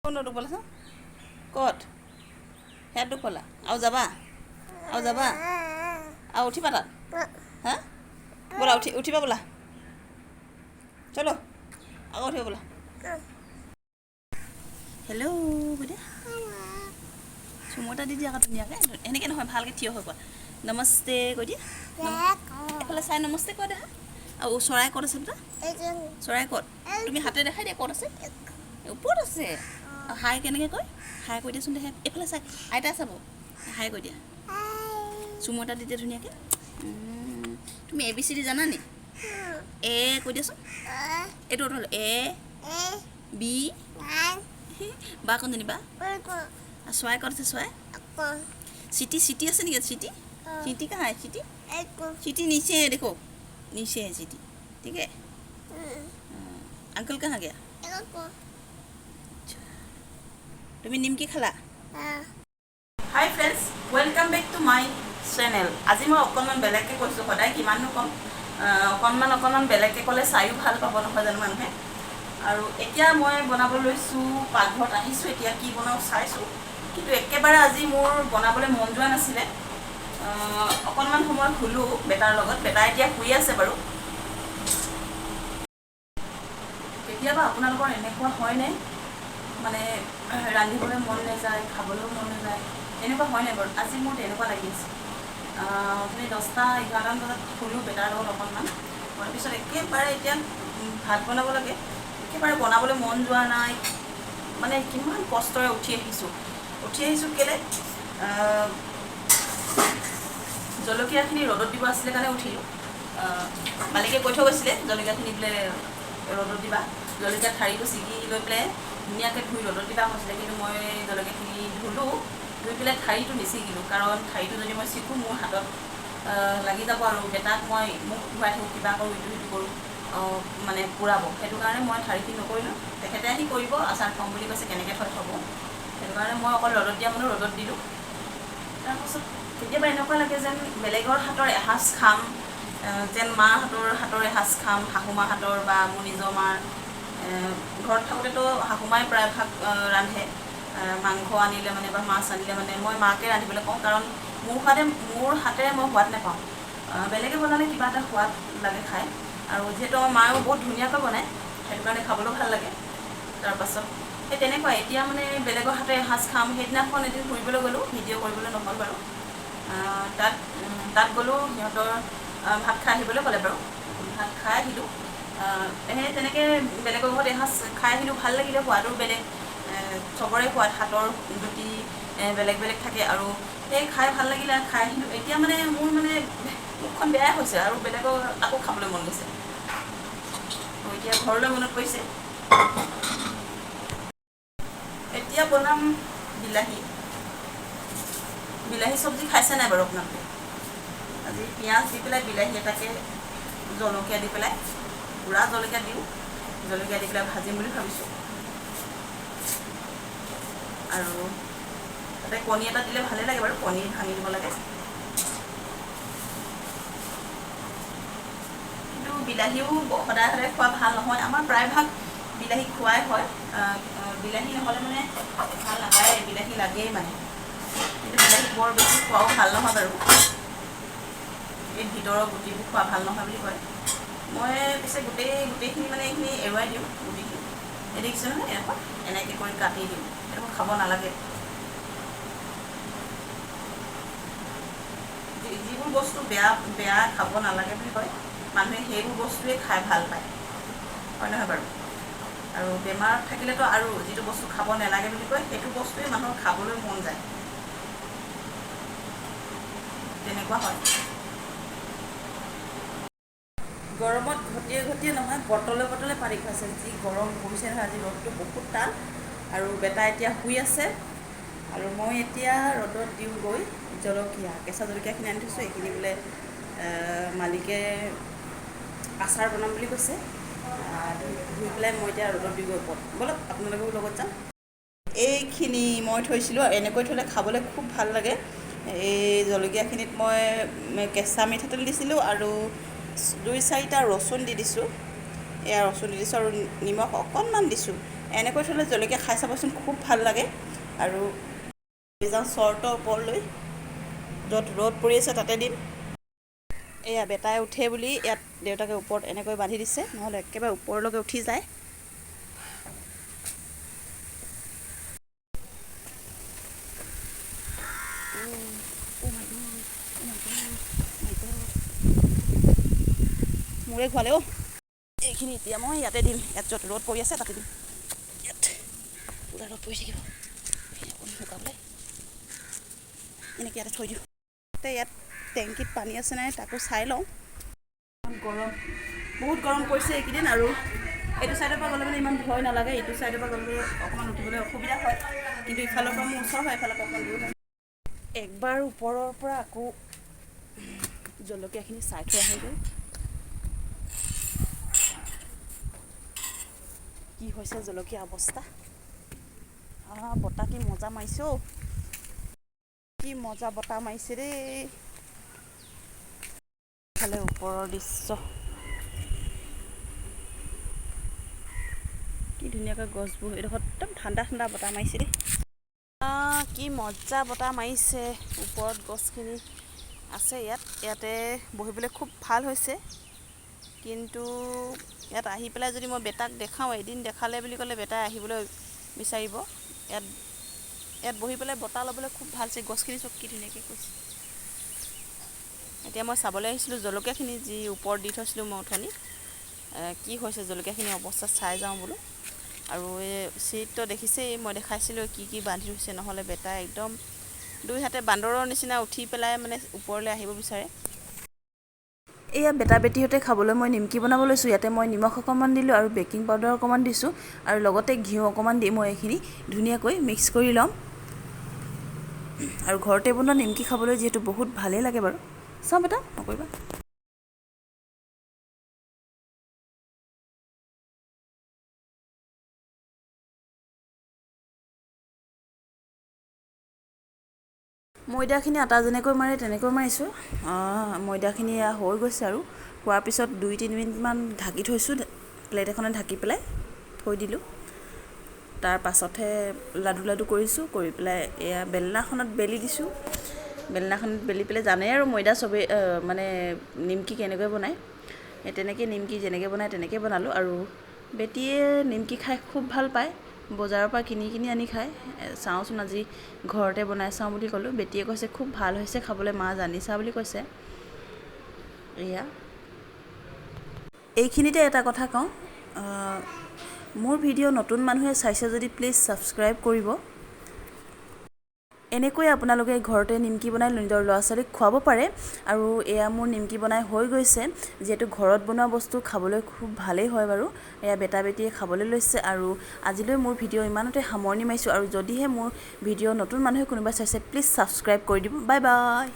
কোনটো বলা ক'ত সেইটো ক'লা আৰু যাবা আৰু উঠিবা তাত হা ব'লা উঠিবা ব'লা চলো আকৌ উঠিবা ব'লা হেল্ল' বাইদেউ চুমু এটা দি দিয়া আকৌ ধুনীয়াকৈ এনেকৈ নহয় ভালকৈ থিয় হৈ কোৱা নমস্তে কৈ দিয়া এফালে চাই নমস্তে কৈ দেখা আৰু চৰাই ক'ত আছে বেটা চৰাই ক'ত তুমি হাতে দেখাই দিয়া ক'ত আছে ওপৰত আছে হাই কেনেকৈ কয় হাই কৈ দিয়াচোন দেখাই এইফালে চাই আইতা চাব হাই কৈ দিয়া চুমু এটা দি দিয়া ধুনীয়াকৈ তুমি ABCD জানা নি এ কৈ দিয়াচোন এইটো হ'ল A B বা কোনজনী বা চৰাই ক'ত আছে চৰাই চিটি আছে নেকি চিটি कहाँ है चिटी नीचे है देखो नीचे है चिटी ठीक है अंकल कहाँ गया তুমি নিমকি খালা hi friends welcome back to my channel আজি মই অকণমান বেলেগকৈ কৈছোঁ সদায় কিমাননো ক'ম অকণমান বেলেগকৈ ক'লে চায়ো ভাল পাব নহয় জানো মানুহে আৰু এতিয়া মই বনাব লৈছোঁ পাকঘৰত আহিছোঁ এতিয়া কি বনাওঁ চাইছোঁ কিন্তু একেবাৰে আজি মোৰ বনাবলৈ মন যোৱা নাছিলে অকণমান সময় শুলোঁ বেটাৰ লগত বেটা এতিয়া শুই আছে বাৰু কেতিয়াবা আপোনালোকৰ এনেকুৱা হয়নে মানে ৰান্ধিবলৈ মন নাযায় খাবলৈও মন নাযায় এনেকুৱা হয় নাই বাৰু আজি মোৰ তেনেকুৱা লাগি আছে আপুনি 10-11 বজাত শুলোঁ বেটাৰ লগত অকণমান হোৱাৰ পিছত একেবাৰে এতিয়া ভাত বনাব লাগে একেবাৰে বনাবলৈ মন যোৱা নাই মানে কিমান কষ্টৰে উঠি আহিছোঁ কেলৈ জলকীয়াখিনি ৰ'দত দিব আছিলে কাৰণে উঠিলোঁ মালিকে কৈ থৈ গৈছিলে জলকীয়াখিনি বোলে ৰ'দত দিবা জলকীয়া ঠাৰিটো ছিগি লৈ পেলাই ধুনীয়াকৈ ধুই ৰ'দত দিবা কৈছিলে কিন্তু মই জলকীয়াখিনি ধুলোঁ ধুই পেলাই ঠাৰিটো নিছিগিলোঁ কাৰণ ঠাৰিটো যদি মই চিকোঁ মোৰ হাতত লাগি যাব আৰু বেটাক মই মোক ধুৱাই থাকোঁ কিবা কৰোঁ ইটো সিটো কৰোঁ মানে পুৰাব সেইটো কাৰণে মই ঠাৰিখিনি নকৰিলোঁ তেখেতে আহি কৰিব আচাৰ থ'ম বুলি কৈছে কেনেকৈ থ'ব সেইটো কাৰণে মই অকল ৰ'দত দিয়া মানুহ ৰ'দত দিলোঁ তাৰপাছত কেতিয়াবা এনেকুৱা লাগে যেন বেলেগৰ হাতৰ এসাঁজ খাম যেন মাহঁতৰ হাতৰ এসাঁজ খাম শাহুমাৰ হাতৰ বা মোৰ নিজৰ মাৰ ঘৰত থাকোঁতেতো শাহুমাই প্ৰায়ভাগ ৰান্ধে মাংস আনিলে মানে বা মাছ আনিলে মানে মই মাকে ৰান্ধিবলৈ কওঁ কাৰণ মোৰ হাতেৰে মই সোৱাদ নাপাওঁ বেলেগে বনালে কিবা এটা সোৱাদ লাগে খাই আৰু যিহেতু আমাৰ মায়েও বহুত ধুনীয়াকৈ বনায় সেইটো কাৰণে খাবলৈও ভাল লাগে তাৰপাছত সেই তেনেকুৱা এতিয়া মানে বেলেগৰ হাতে এসাঁজ খাম সেইদিনাখন এদিন ফুৰিবলৈ গ'লোঁ ভিডিঅ' কৰিবলৈ নহ'ল বাৰু তাত গ'লোঁ সিহঁতৰ ভাত খাই আহিবলৈ ক'লে বাৰু ভাত খাই আহিলোঁ সেই তেনেকৈ বেলেগৰ ঘৰত এসাঁজ খাই আহিলোঁ ভাল লাগিলে সোৱাদো বেলেগ চবৰে সোৱাদ হাতৰ জুতি বেলেগ থাকে আৰু সেই খাই ভাল লাগিলে খাই আহিলোঁ এতিয়া মানে মোৰ মানে মুখখন বেয়াই হৈছে আৰু বেলেগৰ আকৌ খাবলৈ মন গৈছে এতিয়া ঘৰলৈ মনত পৰিছে এতিয়া বনাম বিলাহী চব্জি খাইছে নাই বাৰু আপোনালোকে আজি পিঁয়াজ দি পেলাই বিলাহী এটাকে জলকীয়া দি পেলাই পুৰা জলকীয়া দি পেলাই ভাজিম বুলি ভাবিছোঁ আৰু তাতে কণী এটা দিলে ভালেই লাগে বাৰু কণী ভাঙি দিব লাগে কিন্তু বিলাহীও সদায় খোৱা ভাল নহয় আমাৰ প্ৰায়ভাগ বিলাহী খোৱাই হয় বিলাহী নহ'লে মানে ভাল নাপায় বিলাহী লাগেই মানে কিন্তু বিলাহী বৰ বেছি খোৱাও ভাল নহয় বাৰু এই ভিতৰৰ গুটিবোৰ খোৱা ভাল নহয় বুলি কয় মই পিছে গোটেইখিনি মানে এইখিনি এৰুৱাই দিওঁ গুটিখিনি এই দেখিছোঁ নহয় এনেকৈ কৰি কাটি দিওঁ এইবোৰ খাব নালাগে যিবোৰ বস্তু বেয়া খাব নালাগে বুলি কয় মানুহে সেইবোৰ বস্তুৱে খাই ভাল পায় হয় নহয় বাৰু আৰু বেমাৰত থাকিলেতো আৰু যিটো বস্তু খাব নালাগে বুলি কয় সেইটো বস্তুৱে মানুহৰ খাবলৈ মন যায় তেনেকুৱা হয় গৰমত ঘটিয়ে নহয় বটলে পানী খুৱাইছে যি গৰম পৰিছে নহয় আজি ৰ'দটো বহুত টান আৰু বেটা এতিয়া শুই আছে আৰু মই এতিয়া ৰ'দত দিওঁগৈ কেঁচা জলকীয়াখিনি আনি থৈছোঁ এইখিনি বোলে মালিকে আচাৰ বনাম বুলি কৈছে ধুই পেলাই মই এতিয়া ৰ'দত দিওঁগৈ ওপৰত ব'লক আপোনালোকৰ লগত যাম এইখিনি মই থৈছিলোঁ এনেকৈ থ'লে খাবলৈ খুব ভাল লাগে এই জলকীয়াখিনিত মই কেঁচা মিঠাতেল দিছিলোঁ আৰু 2-4টা ৰচুন দি দিছোঁ আৰু নিমখ অকণমান দিছোঁ এনেকৈ থ'লে জলকীয়া খাই চাবচোন, খুব ভাল লাগে। আৰু যাওঁ চৰ্টৰ ওপৰলৈ, য'ত ৰ'দ পৰি আছে তাতে দিম। এয়া বেটাই উঠে বুলি ইয়াত দেউতাকে ওপৰত এনেকৈ বান্ধি দিছে, নহ'লে একেবাৰে ওপৰলৈকে উঠি যায়। মোৰে ঘূৰালে অ'। এইখিনি এতিয়া মই ইয়াতে দিম, ইয়াত য'ত ৰ'দ পৰি আছে তাতে দিম। ইয়াত পূৰা ৰ'দ পৰি থাকিব, শুকাবলৈ এনেকৈ ইয়াতে থৈ দিওঁ। ইয়াত টেংকিত পানী আছে নাই তাকো চাই লওঁ। গৰম, বহুত গৰম পৰিছে এইকেইদিন। আৰু এইটো ছাইডৰ পৰা গ'লে মানে ইমান ভয় নালাগে, এইটো ছাইডৰ পৰা গ'লে অকণমান উঠিবলৈ অসুবিধা হয়, কিন্তু ইফালৰ পৰা মোৰ ওচৰ হয়, এফালৰ পৰা অকণমান দূৰ হয়। একবাৰ ওপৰৰ পৰা আকৌ জলকীয়াখিনি চাই থৈ আহিলোঁ। কি হৈছে জলকীয়া অৱস্থা। বতাহ কি মজা মাৰিছে অ', কি মজা বতাহ মাৰিছে দেই। ইফালে ওপৰৰ দৃশ্য, কি ধুনীয়াকৈ গছবোৰ, এইডোখৰত একদম ঠাণ্ডা ঠাণ্ডা বতাহ মাৰিছে দেই। কি মজা বতাহ মাৰিছে, ওপৰত গছখিনি আছে ইয়াতে বহিবলৈ খুব ভাল হৈছে। কিন্তু ইয়াত আহি পেলাই যদি মই বেটাক দেখাওঁ, এদিন দেখালে বুলি ক'লে বেটাই আহিবলৈ বিচাৰিব। ইয়াত বহি পেলাই বতাহ ল'বলৈ খুব ভাল হৈছে, গছখিনি চব কি ধুনীয়াকৈ কৈছে। এতিয়া মই চাবলৈ আহিছিলোঁ জলকীয়াখিনি, যি ওপৰত দি থৈছিলোঁ মই অথনি, কি হৈছে জলকীয়াখিনি অৱস্থা চাই যাওঁ বোলো। আৰু এই চিৰিটো দেখিছেই, মই দেখাইছিলোঁ কি কি বান্ধি থৈছে, নহ'লে বেটাই একদম দুই হাতে বান্দৰৰ নিচিনা উঠি পেলাই মানে ওপৰলৈ আহিব বিচাৰে। এয়া বেটা বেটিহঁতে খাবলৈ মই নিমকি বনাব লৈছোঁ। ইয়াতে মই নিমখ অকণমান দিলোঁ আৰু বেকিং পাউডাৰ অকণমান দিছোঁ, আৰু লগতে ঘিউ অকণমান দি মই এইখিনি ধুনীয়াকৈ মিক্স কৰি ল'ম। আৰু ঘৰতে বনোৱা নিমকি খাবলৈ যিহেতু বহুত ভালেই লাগে বাৰু। চাওঁ বেটা, নকৰিবা। ময়দাখিনি আটা যেনেকৈ মাৰে তেনেকৈ মাৰিছোঁ। ময়দাখিনি হৈ গৈছে, আৰু হোৱাৰ পিছত 2-3 মিনিটমান ঢাকি থৈছোঁ, প্লেট এখনে ঢাকি পেলাই থৈ দিলোঁ। তাৰ পাছতহে লাডু লাডু কৰিছোঁ, কৰি পেলাই এয়া বেলনাখনত বেলি দিছোঁ। বেলনাখনত বেলি পেলাই, জানে আৰু ময়দা চবেই মানে নিমকি কেনেকৈ বনায়, তেনেকৈ নিমকি যেনেকৈ বনায় তেনেকৈ বনালোঁ। আৰু বেটিয়ে নিমকি খাই খুব ভাল পায়, বজাৰৰ পৰা কিনি আনি খায়। চাওঁচোন আজি ঘৰতে বনাই চাওঁ বুলি ক'লোঁ। বেটিয়ে কৈছে খুব ভাল হৈছে খাবলৈ, মা জানিছা বুলি কৈছে। এয়া এইখিনিতে এটা কথা কওঁ, মোৰ ভিডিঅ' নতুন মানুহে চাইছে যদি প্লিজ ছাবস্ক্ৰাইব কৰিব। এনেকৈ আপোনালোকে ঘৰতে নিমকি বনাই নিজৰ ল'ৰা ছোৱালীক খুৱাব পাৰে। আৰু এয়া মোৰ নিমকি বনাই হৈ গৈছে, যিহেতু ঘৰত বনোৱা বস্তু খাবলৈ খুব ভালেই হয় বাৰু। এয়া বেটা বেটিয়ে খাবলৈ লৈছে। আৰু আজিলৈ মোৰ ভিডিঅ' ইমানতে সামৰণি মাৰিছোঁ। আৰু যদিহে মোৰ ভিডিঅ' নতুন মানুহে কোনোবাই চাইছে প্লিজ ছাবস্ক্ৰাইব কৰি দিব। Bye bye.